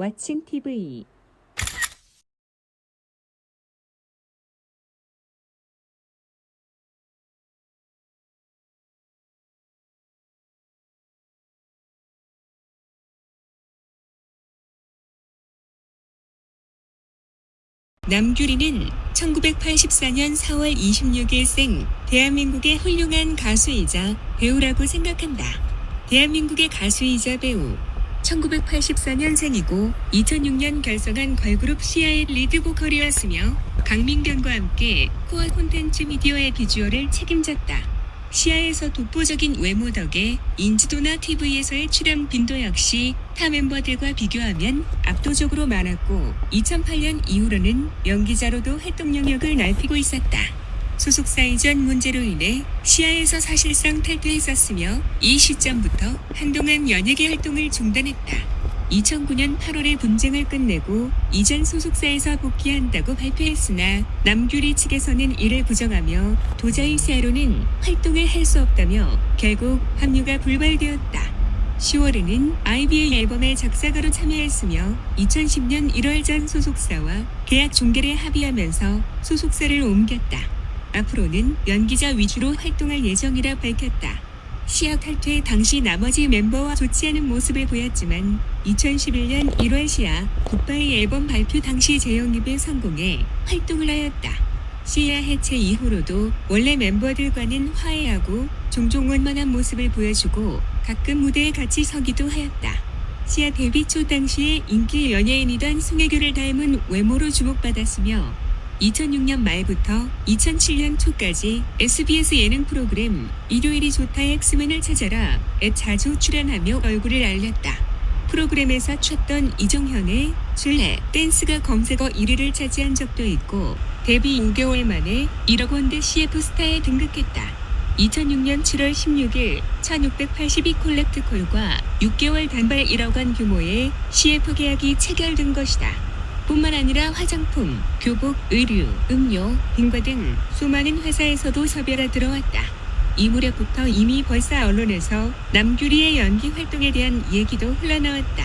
왓칭 TV 남규리는 1984년 4월 26일 생 대한민국의 훌륭한 가수이자 배우라고 생각한다. 대한민국의 가수이자 배우. 1984년생이고 2006년 결성한 걸그룹 시아의 리드 보컬이었으며 강민경과 함께 코어 콘텐츠 미디어의 비주얼을 책임졌다. 시아에서 독보적인 외모 덕에 인지도나 TV에서의 출연 빈도 역시 타 멤버들과 비교하면 압도적으로 많았고 2008년 이후로는 연기자로도 활동 영역을 넓히고 있었다. 소속사 이전 문제로 인해 시아에서 사실상 탈퇴했었으며 이 시점부터 한동안 연예계 활동을 중단했다. 2009년 8월에 분쟁을 끝내고 이전 소속사에서 복귀한다고 발표했으나 남규리 측에서는 이를 부정하며 도저히 시아로는 활동을 할 수 없다며 결국 합류가 불발되었다. 10월에는 IBA 앨범의 작사가로 참여했으며 2010년 1월 전 소속사와 계약 종결에 합의하면서 소속사를 옮겼다. 앞으로는 연기자 위주로 활동할 예정이라 밝혔다. 시아 탈퇴 당시 나머지 멤버와 좋지 않은 모습을 보였지만 2011년 1월 시아 굿바이 앨범 발표 당시 재영입에 성공해 활동을 하였다. 시아 해체 이후로도 원래 멤버들과는 화해하고 종종 원만한 모습을 보여주고 가끔 무대에 같이 서기도 하였다. 시아 데뷔 초 당시에 인기 연예인이던 송혜교를 닮은 외모로 주목받았으며 2006년 말부터 2007년 초까지 SBS 예능 프로그램 일요일이 좋다의 엑스맨을 찾아라에 자주 출연하며 얼굴을 알렸다. 프로그램에서 췄던 이종현의 줄래 댄스가 검색어 1위를 차지한 적도 있고 데뷔 5개월 만에 1억 원대 CF 스타에 등극했다. 2006년 7월 16일 1682 콜렉트콜과 6개월 단발 1억 원 규모의 CF 계약이 체결된 것이다. 뿐만 아니라 화장품, 교복, 의류, 음료, 빙과 등 수많은 회사에서도 섭외가 들어왔다. 이 무렵부터 이미 벌써 언론에서 남규리의 연기 활동에 대한 얘기도 흘러나왔다.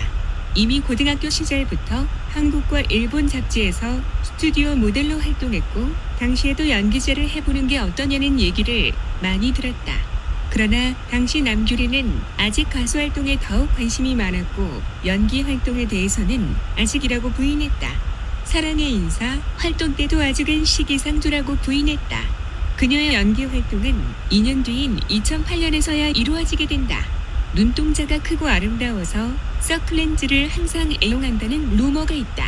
이미 고등학교 시절부터 한국과 일본 잡지에서 스튜디오 모델로 활동했고 당시에도 연기자를 해보는 게 어떠냐는 얘기를 많이 들었다. 그러나 당시 남규리는 아직 가수 활동에 더욱 관심이 많았고 연기 활동에 대해서는 아직이라고 부인했다. 사랑의 인사 활동 때도 아직은 시기상조라고 부인했다. 그녀의 연기 활동은 2년 뒤인 2008년에서야 이루어지게 된다. 눈동자가 크고 아름다워서 서클렌즈를 항상 애용한다는 루머가 있다.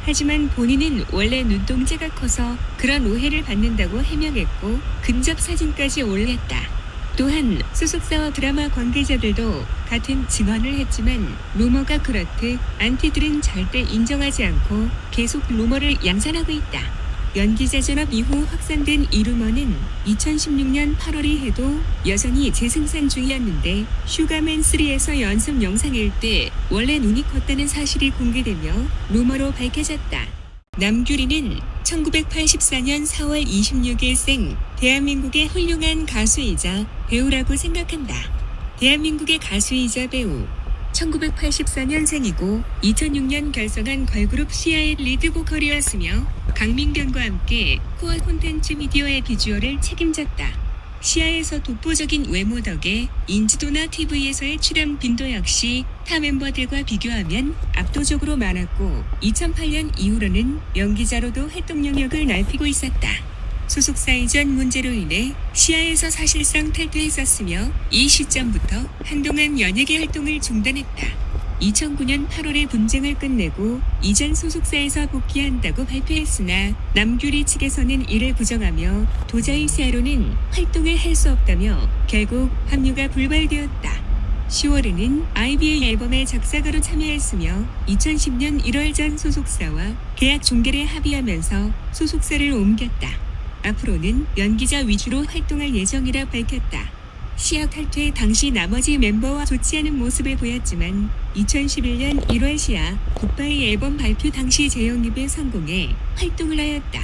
하지만 본인은 원래 눈동자가 커서 그런 오해를 받는다고 해명했고 근접 사진까지 올렸다. 또한 소속사와 드라마 관계자들도 같은 증언을 했지만 루머가 그렇듯 안티들은 절대 인정하지 않고 계속 루머를 양산하고 있다. 연기자 전업 이후 확산된 이 루머는 2016년 8월이 해도 여전히 재생산 중이었는데 슈가맨3에서 연습 영상일 때 원래 눈이 컸다는 사실이 공개되며 루머로 밝혀졌다. 남규리는 1984년 4월 26일 생 대한민국의 훌륭한 가수이자 배우라고 생각한다. 대한민국의 가수이자 배우. 1984년생이고 2006년 결성한 걸그룹 시아의 리드 보컬이었으며 강민경과 함께 코어 콘텐츠 미디어의 비주얼을 책임졌다. 시아에서 독보적인 외모 덕에 인지도나 TV에서의 출연 빈도 역시 타 멤버들과 비교하면 압도적으로 많았고 2008년 이후로는 연기자로도 활동 영역을 넓히고 있었다. 소속사 이전 문제로 인해 시아에서 사실상 탈퇴했었으며 이 시점부터 한동안 연예계 활동을 중단했다. 2009년 8월에 분쟁을 끝내고 이전 소속사에서 복귀한다고 발표했으나 남규리 측에서는 이를 부정하며 도저히 시아로는 활동을 할 수 없다며 결국 합류가 불발되었다. 10월에는 IBA 앨범의 작사가로 참여했으며 2010년 1월 전 소속사와 계약 종결에 합의하면서 소속사를 옮겼다. 앞으로는 연기자 위주로 활동할 예정이라 밝혔다. 시아 탈퇴 당시 나머지 멤버와 좋지 않은 모습을 보였지만 2011년 1월 시아 굿바이 앨범 발표 당시 재영입에 성공해 활동을 하였다.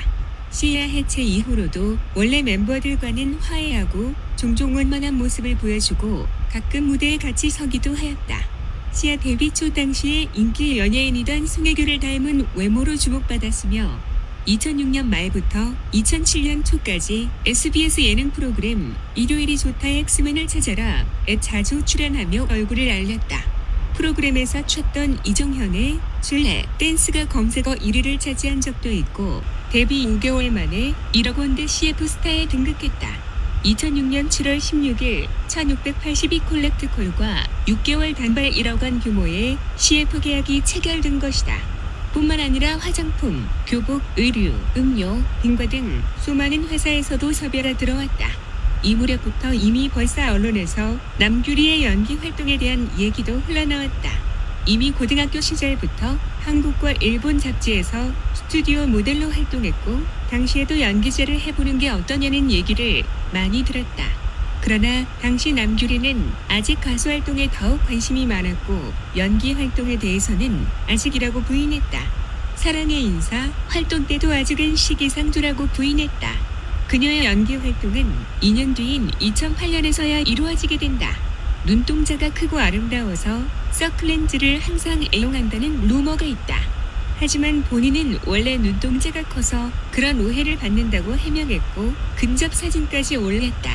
시아 해체 이후로도 원래 멤버들과는 화해하고 종종 원만한 모습을 보여주고 가끔 무대에 같이 서기도 하였다. 시아 데뷔 초 당시에 인기 연예인이던 송혜교를 닮은 외모로 주목받았으며 2006년 말부터 2007년 초까지 SBS 예능 프로그램 일요일이 좋다 엑스맨을 찾아라 에 자주 출연하며 얼굴을 알렸다. 프로그램에서 췄던 이종현의 줄래 댄스가 검색어 1위를 차지한 적도 있고 데뷔 5개월 만에 1억 원대 CF 스타에 등극했다. 2006년 7월 16일 1682 콜렉트콜과 6개월 단발 1억 원 규모의 CF 계약이 체결된 것이다. 뿐만 아니라 화장품, 교복, 의류, 음료, 빙과 등 수많은 회사에서도 섭외가 들어왔다. 이 무렵부터 이미 벌써 언론에서 남규리의 연기 활동에 대한 얘기도 흘러나왔다. 이미 고등학교 시절부터 한국과 일본 잡지에서 스튜디오 모델로 활동했고 당시에도 연기자를 해보는 게 어떠냐는 얘기를 많이 들었다. 그러나 당시 남규리는 아직 가수 활동에 더욱 관심이 많았고 연기 활동에 대해서는 아직이라고 부인했다. 사랑의 인사 활동 때도 아직은 시기상조라고 부인했다. 그녀의 연기 활동은 2년 뒤인 2008년에서야 이루어지게 된다. 눈동자가 크고 아름다워서 서클렌즈를 항상 애용한다는 루머가 있다. 하지만 본인은 원래 눈동자가 커서 그런 오해를 받는다고 해명했고 근접 사진까지 올렸다.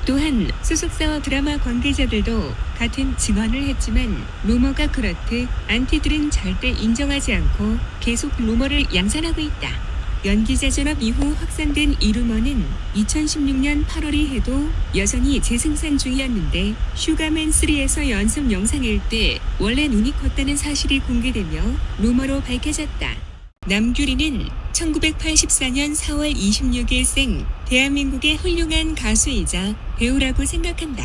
또한 소속사와 드라마 관계자들도 같은 증언을 했지만 루머가 그렇듯 안티들은 절대 인정하지 않고 계속 루머를 양산하고 있다. 연기자 전업 이후 확산된 이 루머는 2016년 8월이 해도 여전히 재생산 중이었는데 슈가맨3에서 연습 영상일 때 원래 눈이 컸다는 사실이 공개되며 루머로 밝혀졌다. 남규리는 1984년 4월 26일 생 대한민국의 훌륭한 가수이자 배우라고 생각한다.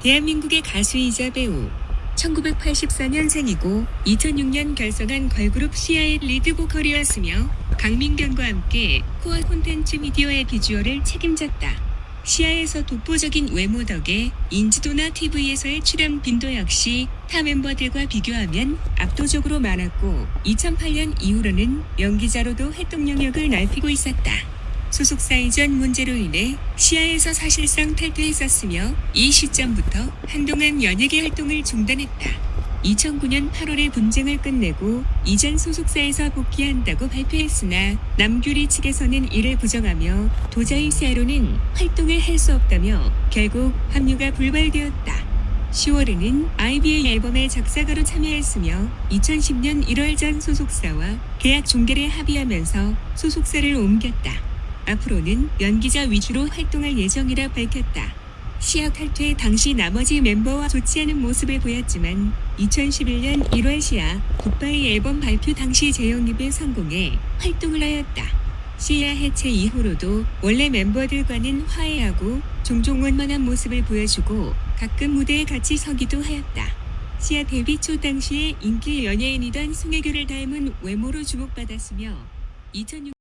대한민국의 가수이자 배우 1984년생이고 2006년 결성한 걸그룹 시아의 리드 보컬이었으며 강민경과 함께 코어 콘텐츠 미디어의 비주얼을 책임졌다. 시아에서 독보적인 외모 덕에 인지도나 TV에서의 출연 빈도 역시 타 멤버들과 비교하면 압도적으로 많았고 2008년 이후로는 연기자로도 활동 영역을 넓히고 있었다. 소속사 이전 문제로 인해 시아에서 사실상 탈퇴했었으며 이 시점부터 한동안 연예계 활동을 중단했다. 2009년 8월에 분쟁을 끝내고 이전 소속사에서 복귀한다고 발표했으나 남규리 측에서는 이를 부정하며 도저히 새로는 활동을 할 수 없다며 결국 합류가 불발되었다. 10월에는 아이비의 앨범에 작사가로 참여했으며 2010년 1월 전 소속사와 계약 종결에 합의하면서 소속사를 옮겼다. 앞으로는 연기자 위주로 활동할 예정이라 밝혔다. 시아 탈퇴 당시 나머지 멤버와 좋지 않은 모습을 보였지만 2011년 1월 시아 굿바이 앨범 발표 당시 재영입에 성공해 활동을 하였다. 시아 해체 이후로도 원래 멤버들과는 화해하고 종종 원만한 모습을 보여주고 가끔 무대에 같이 서기도 하였다. 시아 데뷔 초 당시에 인기 연예인이던 송혜교를 닮은 외모로 주목받았으며 2006